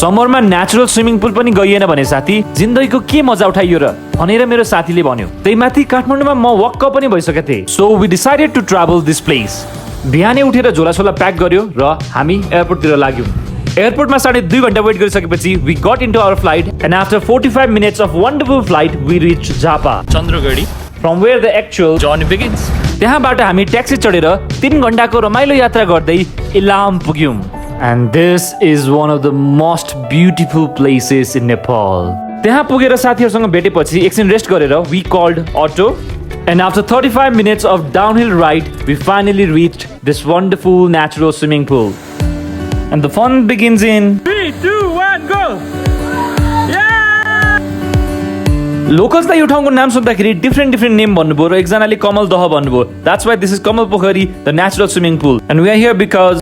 समरमा natural swimming pool पनि गइएन भने साथी जिन्दगीको के मजा उठाइयो र भनेर मेरो साथीले भन्यो। त्यही माथि काठमाडौँमा म वक्क पनि भइसकेको थिएँ। So we decided to travel this place. बिहानै उठेर झोलासोला प्याक गर्यो र हामी एयरपोर्टतिर लाग्यौँ। एयरपोर्टमा 2.5 घण्टा वेट गरिसकेपछि we got into our flight and after 45 minutes of wonderful flight we reach Jhapa Chandragadhi from where the actual journey begins. त्यहाँबाट हामी ट्याक्सी चढेर 3 घण्टाको रमाइलो यात्रा गर्दै इलाम पुग्यौँ। And this is one of the most beautiful places in Nepal. त्यहाँ पुगेर साथीहरूसँग भेटेपछि एकछिन रेस्ट गरेर we called auto and after 35 minutes of downhill ride we finally reached this wonderful natural swimming pool. And the fun begins in 3, 2, 1, go! Yeah! Locals यो ठाउँको नाम सोध्दाखेरि different name भन्नुभयो र एकजनाले कमल दह भन्नुभयो। That's why this is Kamal Pokhari, the natural swimming pool. And we are here because